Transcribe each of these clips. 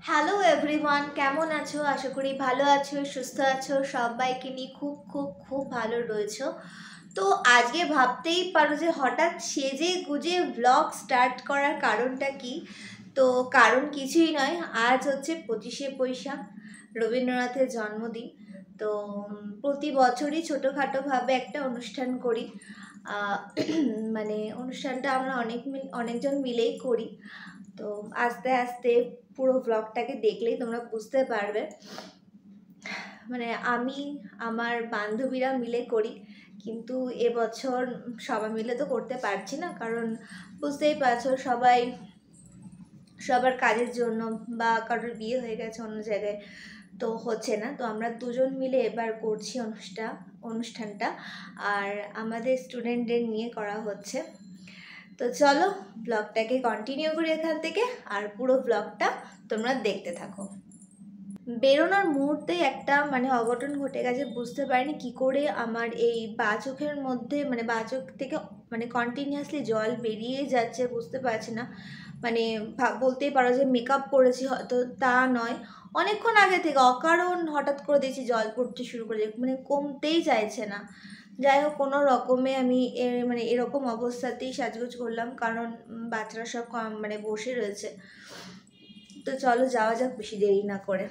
Hello everyone, কেমন আছো? আশা করি ভালো আছো, সুস্থ আছো, সবাইকে নিয়ে খুব খুব খুব ভালো রয়েছো। তো আজকে ভাবতেই পারো যে হঠাৎ সেজে গুজে ব্লগ স্টার্ট করার কারণটা কি। তো কারণ কিছুই নয়, আজ হচ্ছে 25শে বৈশাখ, রবীন্দ্রনাথের জন্মদিন। তো প্রতি বছরই ছোটোখাটোভাবে একটা অনুষ্ঠান করি। মানে অনুষ্ঠানটা আমরা অনেকজন মিলেই করি। তো আস্তে আস্তে পুরো ব্লগটাকে দেখলেই তোমরা বুঝতে পারবে। মানে আমি আমার বান্ধবীরা মিলে করি, কিন্তু এবছর সবাই মিলে তো করতে পারছি না, কারণ বুঝতেই পারছো সবার কাজের জন্য বা কারোর বিয়ে হয়ে গেছে অন্য জায়গায়, তো হচ্ছে না। তো আমরা দুজন মিলে এবার করছি অনুষ্ঠানটা, আর আমাদের স্টুডেন্টদের নিয়ে করা হচ্ছে। তো চলো ব্লগটাকে কন্টিনিউ করি এখান থেকে, আর পুরো ব্লগটা তোমরা দেখতে থাকো। বেরোনোর মুহূর্তে একটা অঘটন ঘটে গেছে, বুঝতে পারিনি কি করে আমার এই বাঁ চোখের মধ্যে বাঁ চোখ থেকে কন্টিনিউয়াসলি জল বেরিয়ে যাচ্ছে, বুঝতে পারছি না। বলতেই পারো যে মেকআপ করেছি হয়তো, তা নয়, অনেকক্ষণ আগে থেকে অকারণ হঠাৎ করে দেখছি জল পড়তে শুরু করে, কমতেই চাইছে না। যাই হোক, কোনো রকমে আমি এরকম অবস্থাতেই সাজগোজ করলাম, কারণ বাচ্চারা সব বসে রয়েছে। তো চলো যাওয়া যাক বেশি দেরি না করে।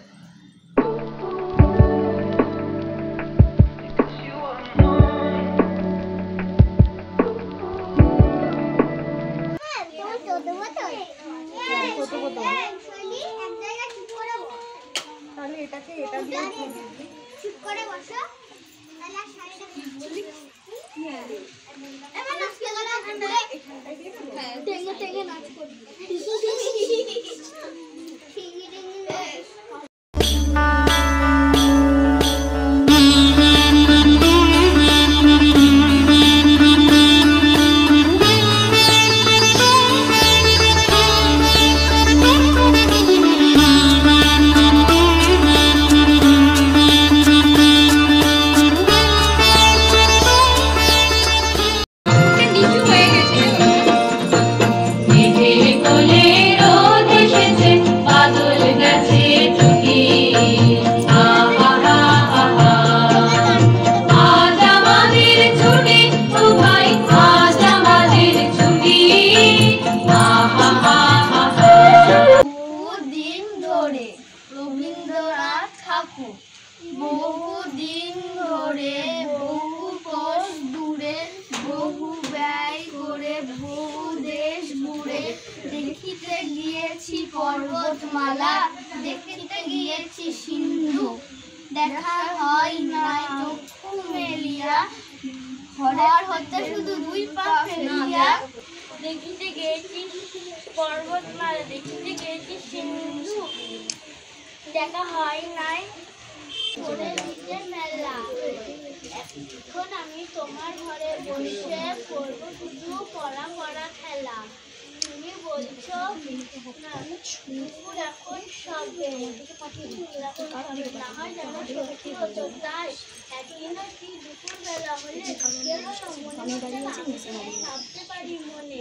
তাহলে এটাকে এটা দিয়ে চুপ করে বসো, তাহলে আর শাড়িটা বলি এমন নাচ করে হ্যাঁ টেঙ্গে টেঙ্গে নাচ করবি। বহুদিন ধরে বহু কোষ দূরে বহু ব্যয় করে বহু দেশ ঘুরে দেখিতে গিয়েছি পর্বতমালা, দেখিতে গিয়েছি সিন্ধু, দেখা হয় নাই চক্ষু মেলিয়া, ঘর হতে শুধু দুই পা ফেলিয়া, দেখিতে গিয়েছি পর্বতমালা, দেখিতে গিয়েছি সিন্ধু, দেখা হয় নাই করে দিতে মেলা। এখন আমি তোমার ঘরে বসে করবো শুধু পড়া পড়া খেলা। তুমি বলছো দুপুর এখন সবে, না হয় যেন সত্যি হতো তাই, একদিনও কি দুপুর বেলা হলে ভাবতে পারি মনে।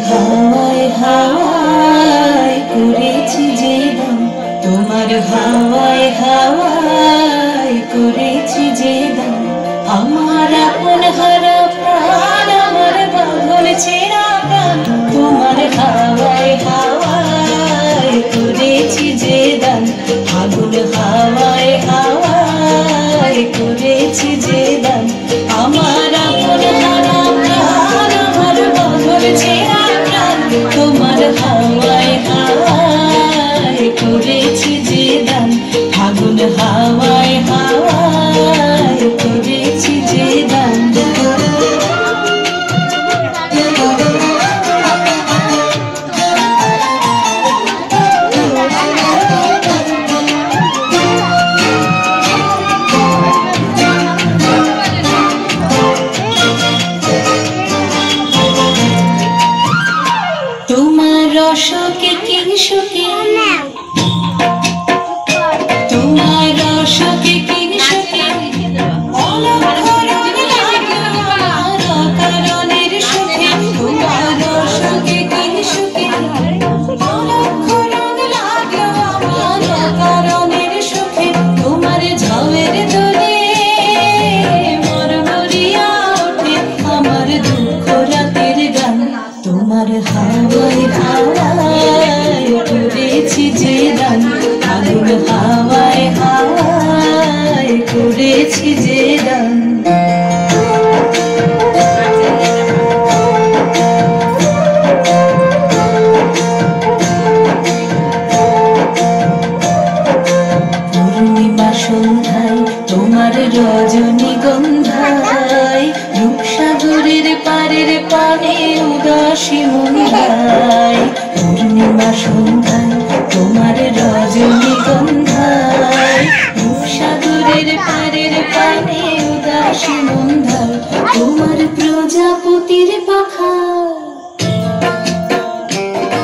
হাওয়ায় হাওয়ায় করেছি যে দাম, তোমার হাওয়ায় হাওয়ায় করেছি যে দাম, আমার আপন হারা প্রাণ, আমার বাঁধন ছেঁড়া প্রাণ, তোমার হাওয়ায় হাওয়ায় করেছি যে দাম, আগুন হাওয়ায় হাওয়ায় করেছি যে দাম, আমার আপন হারা প্রাণ, আমার বাঁধন ছেঁড়া প্রাণ, তোমার হাওয়ায় হাওয়ায় করেছি যে দান, আগুন হাওয়ায় হাওয়ায় করেছি যে দান। যে দান। পূর্ণিমা সন্ধ্যায় তোমার রজনীগন্ধায় রূপসাগরের পারের পানে উদাসী মন্দায়। পূর্ণিমা সন্ধ্যায় তোমার রজনীগন্ধায় রূপসাগরের পারের পানে উদাসী মন্দায়। তোমার প্রজাপতির পাখা,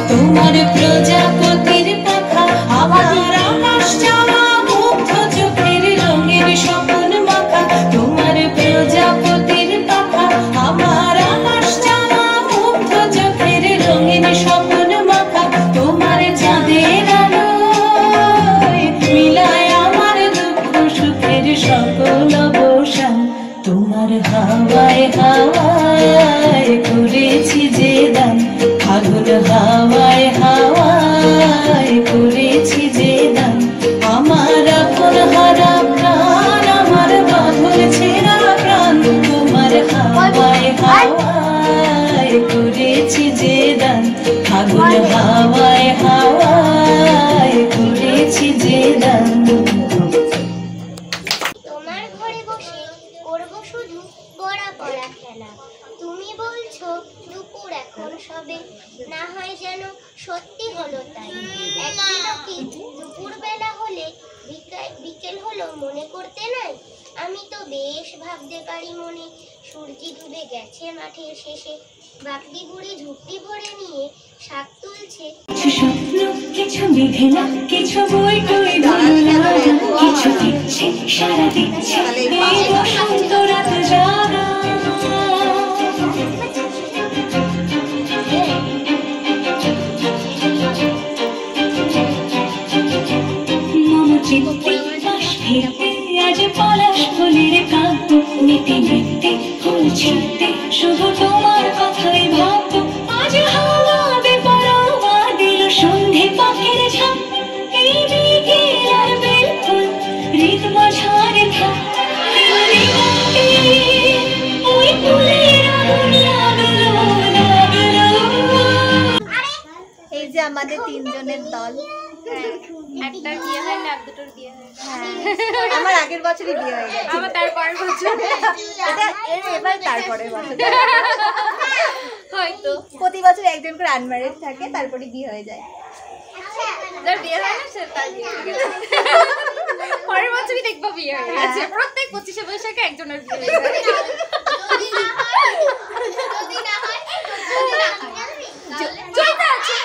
তোমার প্রজাপতির পাখা আমার আকাশ চাওয়া মুগ্ধ চোখের রঙের স্বপ্ন মাখা। তোমার প্রজাপতির পাখা আমার আকাশ চাওয়া মুগ্ধ চোখের রঙের স্বপ্ন মাখা। তোমার চাঁদের আলোয় মিলায় আমার দুঃখ সুখের সকল অবসান। তোমার হাওয়ায় হাওয়ায় করেছি যে দান, ফাগুন হাওয়ায় হাওয়ায় করেছি যে দান। আমার আপন হারা প্রাণ, আমার বাঁধন ছেঁড়া প্রাণ, তোমার হাওয়ায় হাওয়ায় করেছি যে দান, ফাগুন হাওয়ায় হাওয়ায় করেছি যে দান। তোমার ঘরে বসে করবো শুধু পড়া পড়া খেলা। তুমি বলছো দুপুর এখন সবে, না হয় যেন সত্যি হলো তাই। একদিনও কি দুপুর বেলা হলে বিকেল হলো মনে করতে নাই? আমি তো বেশ ভাবতে পারি মনে, সূর্যি ডুবে গেছে মাঠের শেষে। বাকলি বুড়ি ঝুঁকটি ভরে নিয়ে শাক তুলছে। কিছু স্বপ্ন, কিছু মেঘলা, কিছু বই টই ধরলা, কিছু দিচ্ছে সারা দিচ্ছে এই বসন্ত রাত যারা। মম চিত্তে বাস ফিরতে আজ পলাশ ফুলের কাব্য, নিতে নিতে ফুল ছিঁড়তে শুধু তোমার কথাই ভাবতো। আজ হাওয়া বেপরোয়া দিল সন্ধে পাখির ঝাঁক, এই বিকেল আর বেলফুল হৃদ মাঝারে থাক। ওই ফুলের আগুন লাগলো লাগলো। এই যে আমাদের তিনজনের দল। একটার বিয়ে হয় না, দুটোর বিয়ে হয়। আমার আগের বছরই বিয়ে হয়ে গেছে। আমার তারপরের বছর এবার তারপরের বছর হয়তো প্রতি বছর একজন করে আনম্যারেড থাকে, তারপরে বিয়ে হয়ে যায়। যার বিয়ে হয় না সে তার বিয়ে হয়ে গেছে। পরের বছরই দেখবো বিয়ে হয়ে গেছে। প্রত্যেক 25শে বৈশাখে একজনের বিয়ে হয়ে যায়। জয়িতা আছে,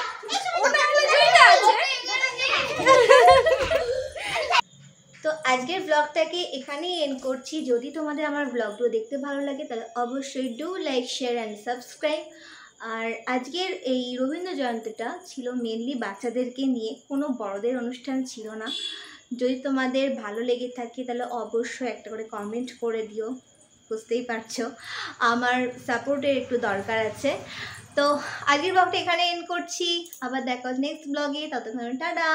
ওটা হলো জয়িতা আছে। তো আজকের ব্লগটাকে এখানেই এন্ড করছি। যদি তোমাদের আমার ব্লগগুলো দেখতে ভালো লাগে তাহলে অবশ্যই do like, share and subscribe. আর আজকের এই রবীন্দ্র জয়ন্তীটা ছিল মেনলি বাচ্চাদেরকে নিয়ে, কোনো বড়দের অনুষ্ঠান ছিল না। যদি তোমাদের ভালো লেগে থাকে তাহলে অবশ্যই একটা করে কমেন্ট করে দিও। বুঝতেই পারছো আমার সাপোর্টের একটু দরকার আছে। তো আজকের ব্লগটা এখানে এন্ড করছি। আবার দেখো নেক্সট ব্লগে, ততক্ষণ টাটা।